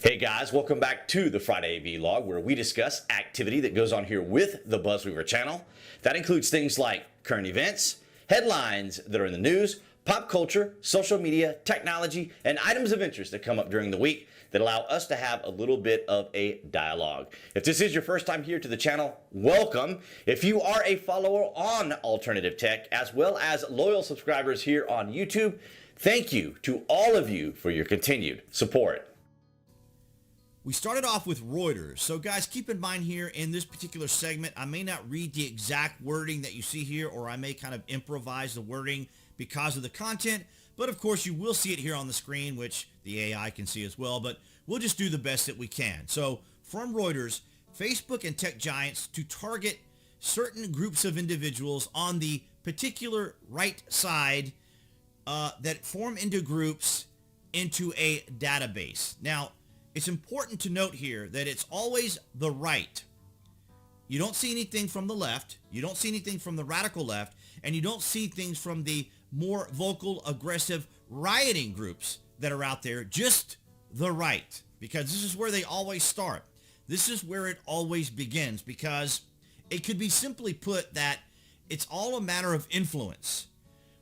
Hey guys, welcome back to the Friday Vlog, where we discuss activity that goes on here with the BuzWeaver channel. That includes things like current events, headlines that are in the news, pop culture, social media, technology, and items of interest that come up during the week that allow us to have a little bit of a dialogue. If this is your first time here to the channel, welcome. If you are a follower on Alternative Tech, as well as loyal subscribers here on YouTube, thank you to all of you for your continued support. We started off with Reuters. So guys, keep in mind here in this particular segment, I may not read the exact wording that you see here, or I may kind of improvise the wording because of the content. But of course, you will see it here on the screen, which the AI can see as well. But we'll just do the best that we can. So from Reuters, Facebook and tech giants to target certain groups of individuals on the particular right side that form into groups into a database. Now, it's important to note here that it's always the right. You don't see anything from the left. You don't see anything from the radical left. And you don't see things from the more vocal, aggressive, rioting groups that are out there. Just the right. Because this is where they always start. This is where it always begins. Because it could be simply put that it's all a matter of influence.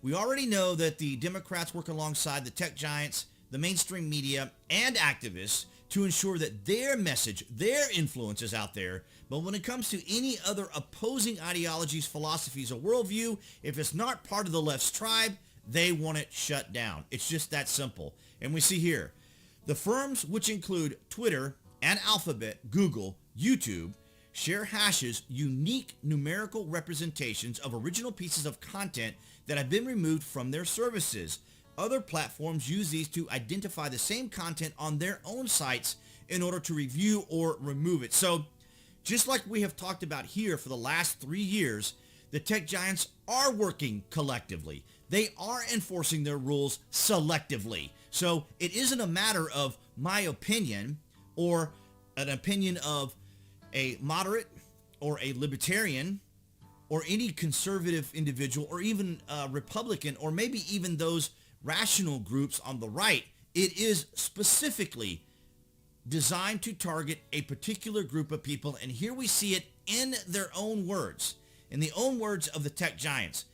We already know that the Democrats work alongside the tech giants, the mainstream media, and activists to ensure that their message, their influence is out there. But when it comes to any other opposing ideologies, philosophies, or worldview, if it's not part of the left's tribe, they want it shut down. It's just that simple. And we see here, the firms, which include Twitter and Alphabet, Google, YouTube, share hashes, unique numerical representations of original pieces of content that have been removed from their services. Other platforms use these to identify the same content on their own sites in order to review or remove it. So just like we have talked about here for the last 3 years, the tech giants are working collectively. They are enforcing their rules selectively. So it isn't a matter of my opinion or an opinion of a moderate or a libertarian or any conservative individual or even a Republican or maybe even those rational groups on the right. It is specifically designed to target a particular group of people, and here we see it in their own words, in the own words of the tech giants.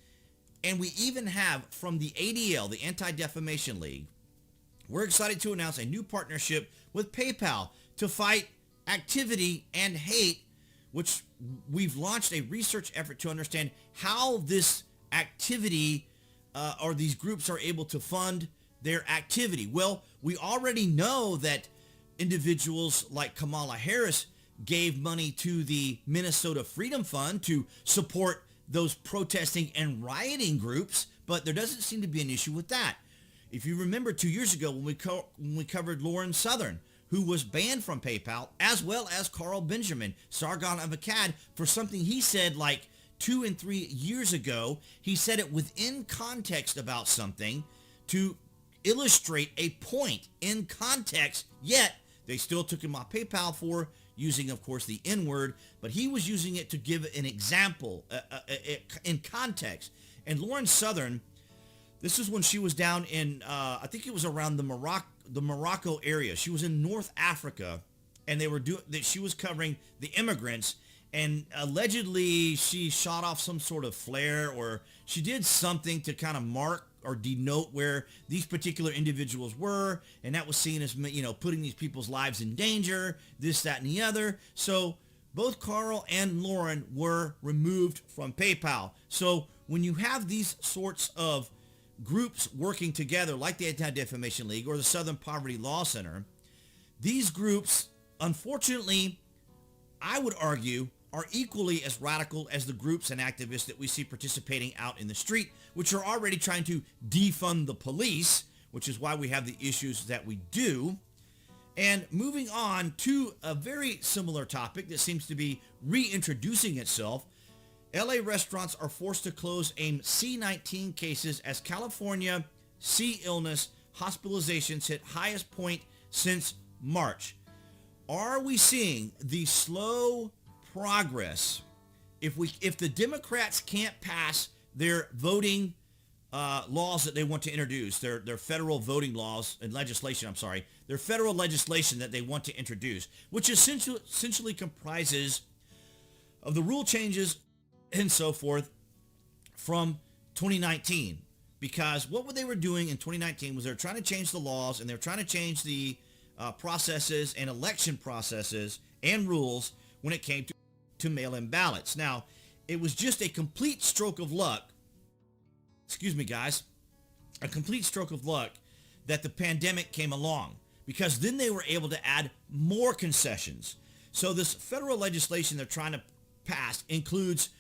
And we even have from the ADL, the Anti-Defamation League, we're excited to announce a new partnership with PayPal to fight activity and hate, which we've launched a research effort to understand how this activity or these groups are able to fund their activity. Well, we already know that individuals like Kamala Harris gave money to the Minnesota Freedom Fund to support those protesting and rioting groups, but there doesn't seem to be an issue with that. If you remember 2 years ago when we covered Lonesome, who was banned from PayPal, as well as Carl Benjamin, Sargon of Akkad, for something he said like 2 and 3 years ago. He said it within context about something to illustrate a point in context, yet they still took him off PayPal for using, of course, the N-word, but he was using it to give an example in context. And Lauren Southern, this is when she was down in, I think it was around the Morocco area. She was in North Africa, and she was covering the immigrants. And allegedly, she shot off some sort of flare, or she did something to kind of mark or denote where these particular individuals were. And that was seen as, putting these people's lives in danger, this, that, and the other. So both Carl and Lauren were removed from PayPal. So when you have these sorts of groups working together, like the Anti-Defamation League or the Southern Poverty Law Center, these groups, unfortunately, I would argue, are equally as radical as the groups and activists that we see participating out in the street, which are already trying to defund the police, which is why we have the issues that we do. And moving on to a very similar topic that seems to be reintroducing itself, LA restaurants are forced to close AIM C-19 cases as California sea illness hospitalizations hit highest point since March. Are we seeing the slow progress? If the Democrats can't pass their voting laws that they want to introduce, their federal voting laws and legislation, their federal legislation that they want to introduce, which essentially comprises of the rule changes and so forth from 2019. Because what they were doing in 2019 was they're trying to change the laws and they're trying to change the processes and election processes and rules when it came to mail-in ballots. Now, it was just a complete stroke of luck, a complete stroke of luck that the pandemic came along, because then they were able to add more concessions. So this federal legislation they're trying to pass includes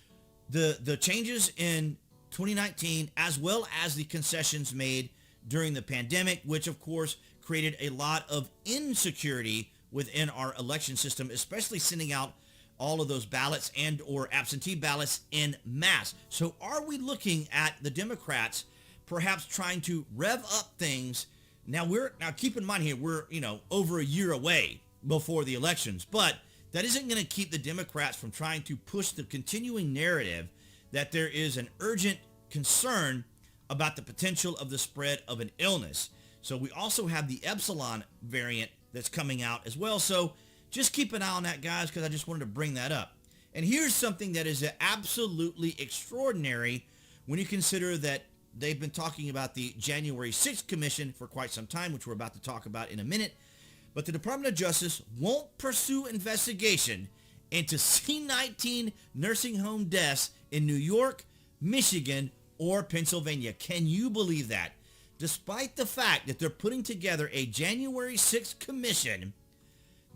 the changes in 2019 as well as the concessions made during the pandemic, which of course created a lot of insecurity within our election system, especially sending out all of those ballots and or absentee ballots in mass. So are we looking at the Democrats perhaps trying to rev up things? Now keep in mind here, we're, over a year away before the elections, but that isn't going to keep the Democrats from trying to push the continuing narrative that there is an urgent concern about the potential of the spread of an illness. So we also have the Epsilon variant that's coming out as well. So just keep an eye on that, guys, because I just wanted to bring that up. And here's something that is absolutely extraordinary when you consider that they've been talking about the January 6th Commission for quite some time, which we're about to talk about in a minute. But the Department of Justice won't pursue investigation into C-19 nursing home deaths in New York, Michigan, or Pennsylvania. Can you believe that? Despite the fact that they're putting together a January 6th commission,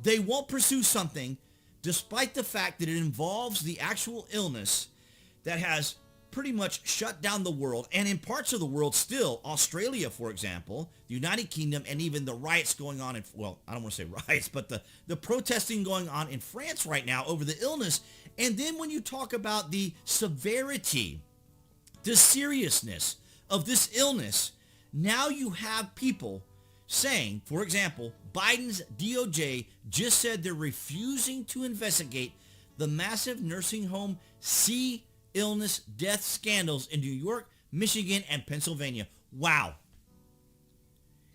they won't pursue something despite the fact that it involves the actual illness that has pretty much shut down the world, and in parts of the world still, Australia, for example, the United Kingdom, and even the riots going on in, well, I don't want to say riots, but the protesting going on in France right now over the illness. And then when you talk about the severity, the seriousness of this illness, now you have people saying, for example, Biden's DOJ just said they're refusing to investigate the massive nursing home illness death scandals in New York, Michigan, and Pennsylvania. Wow.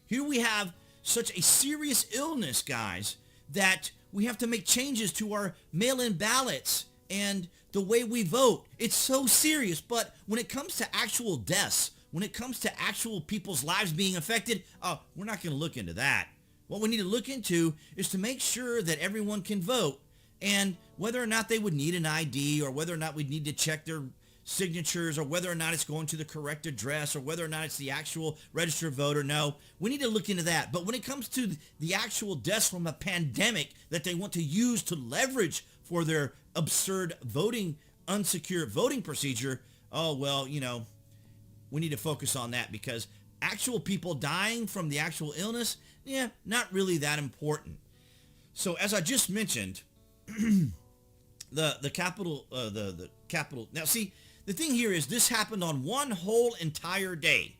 Here we have such a serious illness, guys, that we have to make changes to our mail-in ballots and the way we vote. It's so serious, but when it comes to actual deaths, when it comes to actual people's lives being affected, we're not going to look into that. What we need to look into is to make sure that everyone can vote, and whether or not they would need an ID, or whether or not we'd need to check their signatures, or whether or not it's going to the correct address, or whether or not it's the actual registered voter. No, we need to look into that. But when it comes to the actual deaths from a pandemic that they want to use to leverage for their absurd voting, unsecure voting procedure, we need to focus on that, because actual people dying from the actual illness, not really that important. So as I just mentioned, the capital. Now, see, the thing here is this happened on one whole entire day,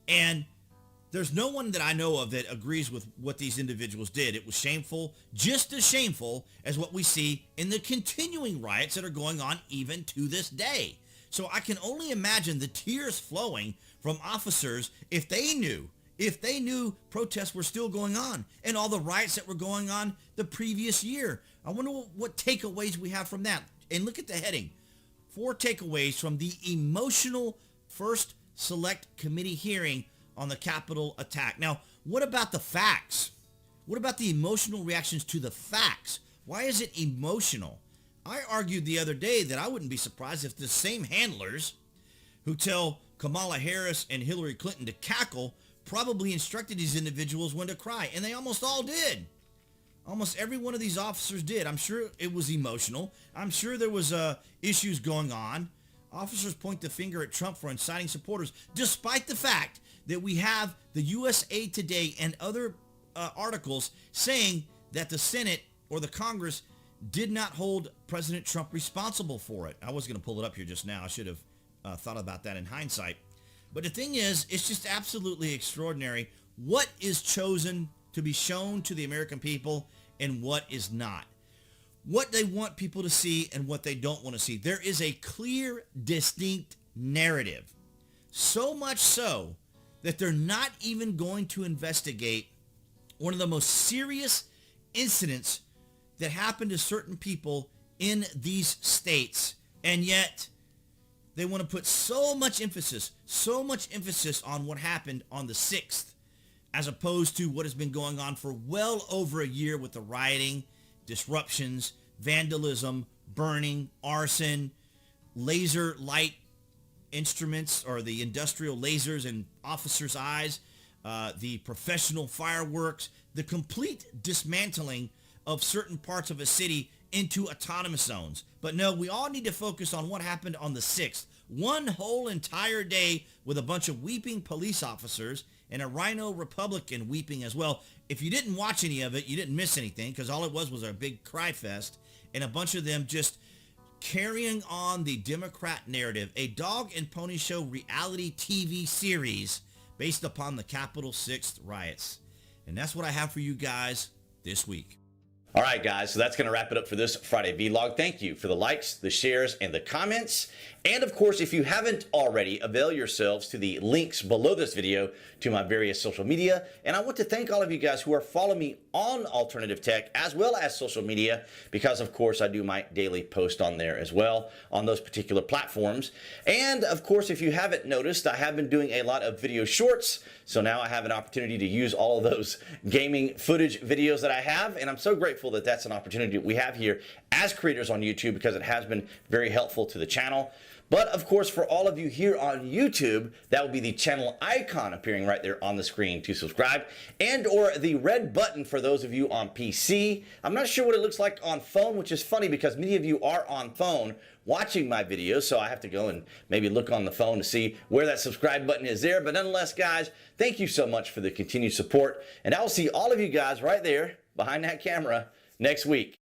and there's no one that I know of that agrees with what these individuals did. It was shameful, just as shameful as what we see in the continuing riots that are going on even to this day. So I can only imagine the tears flowing from officers if they knew protests were still going on and all the riots that were going on the previous year. I wonder what takeaways we have from that. And look at the heading. 4 takeaways from the emotional first select committee hearing on the Capitol attack. Now, what about the facts? What about the emotional reactions to the facts? Why is it emotional? I argued the other day that I wouldn't be surprised if the same handlers who tell Kamala Harris and Hillary Clinton to cackle probably instructed these individuals when to cry, and they almost all did. Almost every one of these officers did. I'm sure it was emotional. I'm sure there was issues going on. Officers point the finger at Trump for inciting supporters, despite the fact that we have the USA Today and other articles saying that the Senate or the Congress did not hold President Trump responsible for it. I was going to pull it up here just now. I should have thought about that in hindsight. But the thing is, it's just absolutely extraordinary what is chosen to be shown to the American people and what is not. What they want people to see and what they don't want to see. There is a clear, distinct narrative. So much so that they're not even going to investigate one of the most serious incidents that happened to certain people in these states. And yet they want to put so much emphasis on what happened on the 6th, as opposed to what has been going on for well over a year with the rioting, disruptions, vandalism, burning, arson, laser light instruments, or the industrial lasers in officers' eyes, the professional fireworks, the complete dismantling of certain parts of a city into autonomous zones. But no, we all need to focus on what happened on the 6th. One whole entire day with a bunch of weeping police officers and a rhino Republican weeping as well. If you didn't watch any of it, you didn't miss anything, because all it was a big cry fest and a bunch of them just carrying on the Democrat narrative, a dog and pony show reality TV series based upon the Capitol 6th riots. And that's what I have for you guys this week. All right, guys, so that's going to wrap it up for this Friday vlog. Thank you for the likes, the shares, and the comments. And of course, if you haven't already, avail yourselves to the links below this video to my various social media. And I want to thank all of you guys who are following me on Alternative Tech as well as social media, because of course I do my daily post on there as well on those particular platforms. And of course, if you haven't noticed, I have been doing a lot of video shorts. So now I have an opportunity to use all of those gaming footage videos that I have. And I'm so grateful that that's an opportunity we have here as creators on YouTube, because it has been very helpful to the channel. But of course, for all of you here on YouTube, that will be the channel icon appearing right there on the screen to subscribe, and or the red button for those of you on PC. I'm not sure what it looks like on phone, which is funny because many of you are on phone watching my videos, so I have to go and maybe look on the phone to see where that subscribe button is there. But nonetheless, guys, thank you so much for the continued support, and I will see all of you guys right there behind that camera next week.